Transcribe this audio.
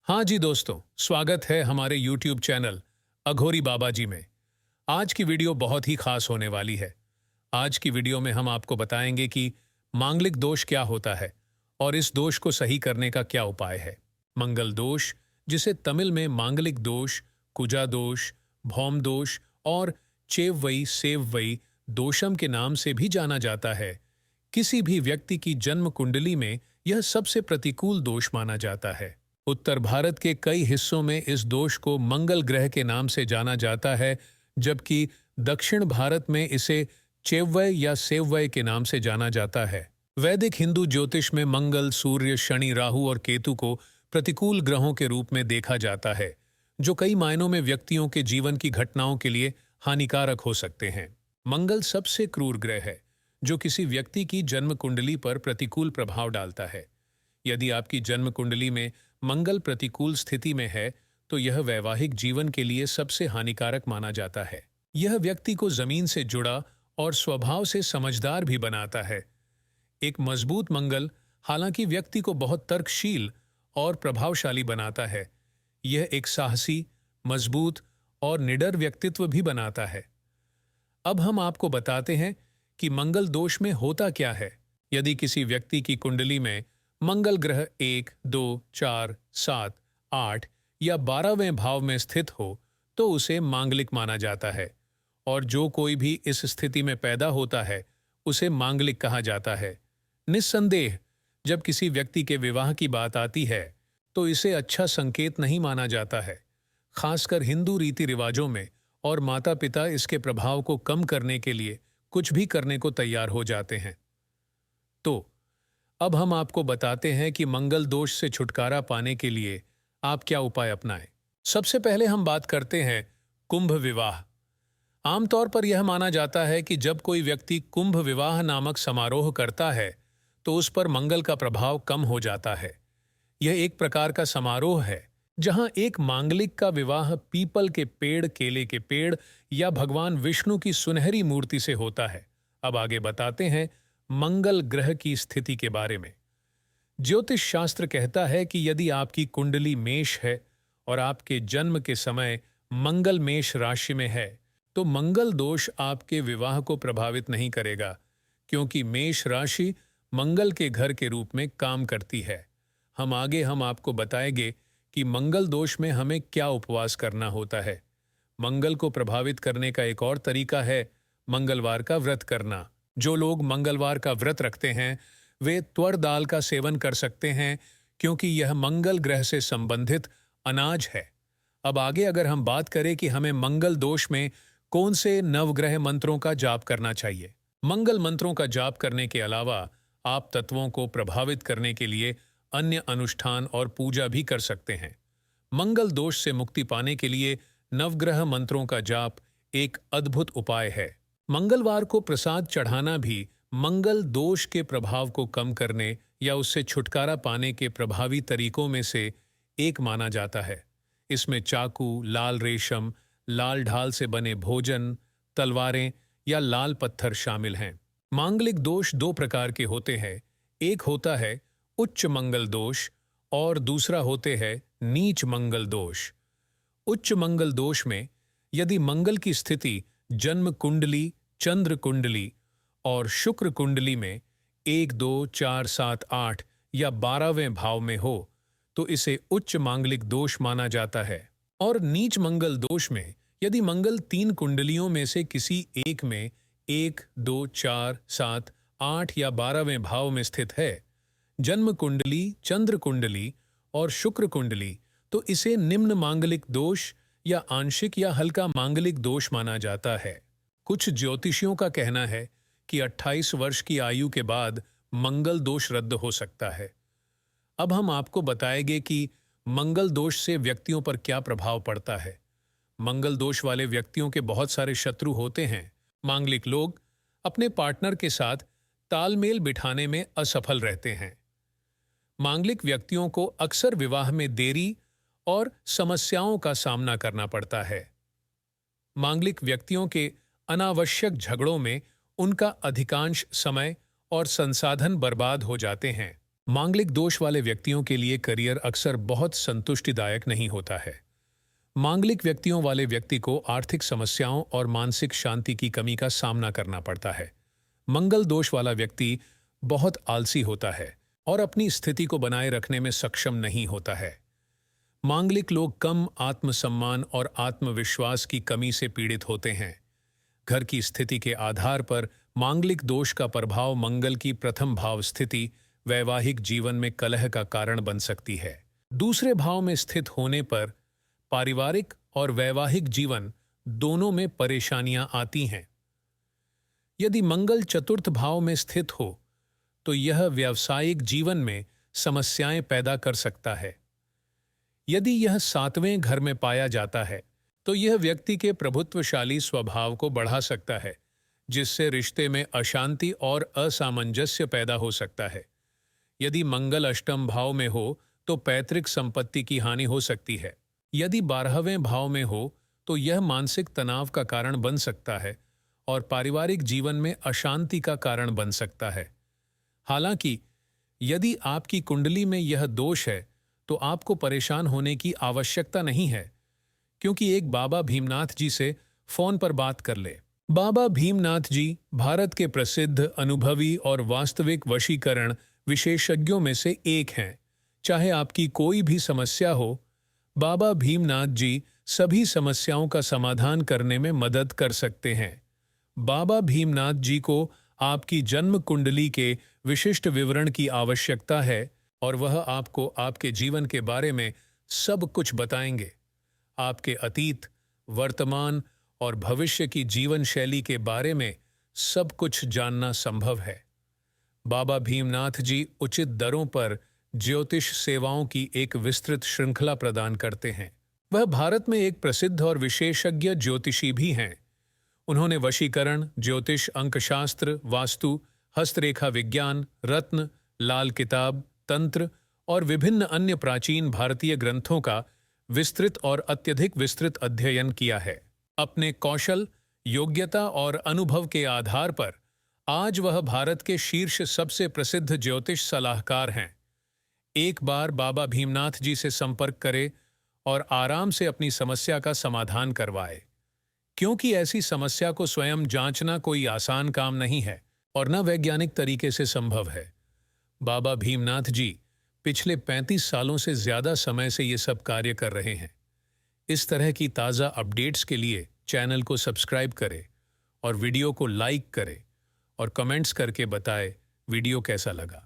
हाँ जी दोस्तों, स्वागत है हमारे YouTube चैनल अघोरी बाबा जी में। आज की वीडियो बहुत ही खास होने वाली है। आज की वीडियो में हम आपको बताएंगे कि मांगलिक दोष क्या होता है और इस दोष को सही करने का क्या उपाय है। मंगल दोष, जिसे तमिल में मांगलिक दोष, कुजा दोष, भौम दोष और चेववई सेववई दोषम के नाम से भी जाना जाता है, किसी भी व्यक्ति की जन्म कुंडली में यह सबसे प्रतिकूल दोष माना जाता है। उत्तर भारत के कई हिस्सों में इस दोष को मंगल ग्रह के नाम से जाना जाता है, जबकि दक्षिण भारत में इसे चेव्वय या सेव्वय के नाम से जाना जाता है। वैदिक हिंदू ज्योतिष में मंगल, सूर्य, शनि, राहु और केतु को प्रतिकूल ग्रहों के रूप में देखा जाता है, जो कई मायनों में व्यक्तियों के जीवन की घटनाओं के लिए हानिकारक हो सकते हैं। मंगल सबसे क्रूर ग्रह है जो किसी व्यक्ति की जन्म कुंडली पर प्रतिकूल प्रभाव डालता है। यदि आपकी जन्म कुंडली में मंगल प्रतिकूल स्थिति में है तो यह वैवाहिक जीवन के लिए सबसे हानिकारक माना जाता है। यह व्यक्ति को जमीन से जुड़ा और स्वभाव से समझदार भी बनाता है। एक मजबूत मंगल हालांकि व्यक्ति को बहुत तर्कशील और प्रभावशाली बनाता है। यह एक साहसी, मजबूत और निडर व्यक्तित्व भी बनाता है। अब हम आपको बताते हैं कि मंगल दोष में होता क्या है। यदि किसी व्यक्ति की कुंडली में मंगल ग्रह 1, 2, 4, 7, 8 या 12वें भाव में स्थित हो तो उसे मांगलिक माना जाता है, और जो कोई भी इस स्थिति में पैदा होता है उसे मांगलिक कहा जाता है। निस्संदेह जब किसी व्यक्ति के विवाह की बात आती है तो इसे अच्छा संकेत नहीं माना जाता है। खासकर हिंदू रीति रिवाजों में और माता पिता इसके प्रभाव को कम करने के लिए कुछ भी करने को तैयार हो जाते हैं। तो अब हम आपको बताते हैं कि मंगल दोष से छुटकारा पाने के लिए आप क्या उपाय अपनाएं। सबसे पहले हम बात करते हैं कुंभ विवाह। आमतौर पर यह माना जाता है कि जब कोई व्यक्ति कुंभ विवाह नामक समारोह करता है तो उस पर मंगल का प्रभाव कम हो जाता है। यह एक प्रकार का समारोह है जहां एक मांगलिक का विवाह पीपल के पेड़, केले के पेड़ या भगवान विष्णु की सुनहरी मूर्ति से होता है। अब आगे बताते हैं मंगल ग्रह की स्थिति के बारे में। ज्योतिष शास्त्र कहता है कि यदि आपकी कुंडली मेष है और आपके जन्म के समय मंगल मेष राशि में है तो मंगल दोष आपके विवाह को प्रभावित नहीं करेगा, क्योंकि मेष राशि मंगल के घर के रूप में काम करती है। हम आपको बताएंगे कि मंगल दोष में हमें क्या उपवास करना होता है। मंगल को प्रभावित करने का एक और तरीका है मंगलवार का व्रत करना। जो लोग मंगलवार का व्रत रखते हैं वे त्वर दाल का सेवन कर सकते हैं, क्योंकि यह मंगल ग्रह से संबंधित अनाज है। अब आगे अगर हम बात करें कि हमें मंगल दोष में कौन से नवग्रह मंत्रों का जाप करना चाहिए। मंगल मंत्रों का जाप करने के अलावा आप तत्वों को प्रभावित करने के लिए अन्य अनुष्ठान और पूजा भी कर सकते हैं। मंगल दोष से मुक्ति पाने के लिए नवग्रह मंत्रों का जाप एक अद्भुत उपाय है। मंगलवार को प्रसाद चढ़ाना भी मंगल दोष के प्रभाव को कम करने या उससे छुटकारा पाने के प्रभावी तरीकों में से एक माना जाता है। इसमें चाकू, लाल रेशम, लाल ढाल से बने भोजन, तलवारें या लाल पत्थर शामिल हैं। मांगलिक दोष दो प्रकार के होते हैं। एक होता है उच्च मंगल दोष और दूसरा होते हैं नीच मंगल दोष। उच्च मंगल दोष में यदि मंगल की स्थिति जन्म कुंडली, चंद्र कुंडली और शुक्र कुंडली में 1, 2, 4, 7, 8 या 12वें भाव में हो तो इसे उच्च मांगलिक दोष माना जाता है। और नीच मंगल दोष में यदि मंगल 3 कुंडलियों में से किसी एक में 1, 2, 4, 7, 8 या 12वें भाव में स्थित है, जन्म कुंडली, चंद्र कुंडली और शुक्र कुंडली, तो इसे निम्न मांगलिक दोष या आंशिक या हल्का मांगलिक दोष माना जाता है। कुछ ज्योतिषियों का कहना है कि 28 वर्ष की आयु के बाद मंगल दोष रद्द हो सकता है। अब हम आपको बताएंगे कि मंगल दोष से व्यक्तियों पर क्या प्रभाव पड़ता है। मंगल दोष वाले व्यक्तियों के बहुत सारे शत्रु होते हैं। मांगलिक लोग अपने पार्टनर के साथ तालमेल बिठाने में असफल रहते हैं। मांगलिक व्यक्तियों को अक्सर विवाह में देरी और समस्याओं का सामना करना पड़ता है। मांगलिक व्यक्तियों के अनावश्यक झगड़ों में उनका अधिकांश समय और संसाधन बर्बाद हो जाते हैं। मांगलिक दोष वाले व्यक्तियों के लिए करियर अक्सर बहुत संतुष्टिदायक नहीं होता है। मांगलिक व्यक्तियों वाले व्यक्ति को आर्थिक समस्याओं और मानसिक शांति की कमी का सामना करना पड़ता है। मंगल दोष वाला व्यक्ति बहुत आलसी होता है और अपनी स्थिति को बनाए रखने में सक्षम नहीं होता है। मांगलिक लोग कम आत्मसम्मान और आत्मविश्वास की कमी से पीड़ित होते हैं। घर की स्थिति के आधार पर मांगलिक दोष का प्रभाव मंगल की प्रथम भाव स्थिति वैवाहिक जीवन में कलह का कारण बन सकती है। दूसरे भाव में स्थित होने पर पारिवारिक और वैवाहिक जीवन दोनों में परेशानियां आती हैं। यदि मंगल चतुर्थ भाव में स्थित हो तो यह व्यावसायिक जीवन में समस्याएं पैदा कर सकता है। यदि यह सातवें घर में पाया जाता है तो यह व्यक्ति के प्रभुत्वशाली स्वभाव को बढ़ा सकता है, जिससे रिश्ते में अशांति और असामंजस्य पैदा हो सकता है। यदि मंगल अष्टम भाव में हो तो पैतृक संपत्ति की हानि हो सकती है। यदि 12वें भाव में हो तो यह मानसिक तनाव का कारण बन सकता है और पारिवारिक जीवन में अशांति का कारण बन सकता है। हालांकि यदि आपकी कुंडली में यह दोष है तो आपको परेशान होने की आवश्यकता नहीं है, क्योंकि एक बाबा भीमनाथ जी से फोन पर बात कर ले। बाबा भीमनाथ जी भारत के प्रसिद्ध अनुभवी और वास्तविक वशीकरण विशेषज्ञों में से एक हैं। चाहे आपकी कोई भी समस्या हो, बाबा भीमनाथ जी सभी समस्याओं का समाधान करने में मदद कर सकते हैं। बाबा भीमनाथ जी को आपकी जन्म कुंडली के विशिष्ट विवरण की आवश्यकता है और वह आपको आपके जीवन के बारे में सब कुछ बताएंगे। आपके अतीत, वर्तमान और भविष्य की जीवन शैली के बारे में सब कुछ जानना संभव है। बाबा भीमनाथ जी उचित दरों पर ज्योतिष सेवाओं की एक विस्तृत श्रृंखला प्रदान करते हैं। वह भारत में एक प्रसिद्ध और विशेषज्ञ ज्योतिषी भी हैं। उन्होंने वशीकरण, ज्योतिष, अंकशास्त्र, वास्तु, हस्तरेखा विज्ञान, रत्न, लाल किताब, तंत्र और विभिन्न अन्य प्राचीन भारतीय ग्रंथों का विस्तृत और अत्यधिक विस्तृत अध्ययन किया है। अपने कौशल, योग्यता और अनुभव के आधार पर आज वह भारत के शीर्ष सबसे प्रसिद्ध ज्योतिष सलाहकार हैं। एक बार बाबा भीमनाथ जी से संपर्क करें और आराम से अपनी समस्या का समाधान करवाएं, क्योंकि ऐसी समस्या को स्वयं जांचना कोई आसान काम नहीं है और न वैज्ञानिक तरीके से संभव है। बाबा भीमनाथ जी पिछले 35 सालों से ज्यादा समय से ये सब कार्य कर रहे हैं। इस तरह की ताज़ा अपडेट्स के लिए चैनल को सब्सक्राइब करें और वीडियो को लाइक करें और कमेंट्स करके बताएं वीडियो कैसा लगा।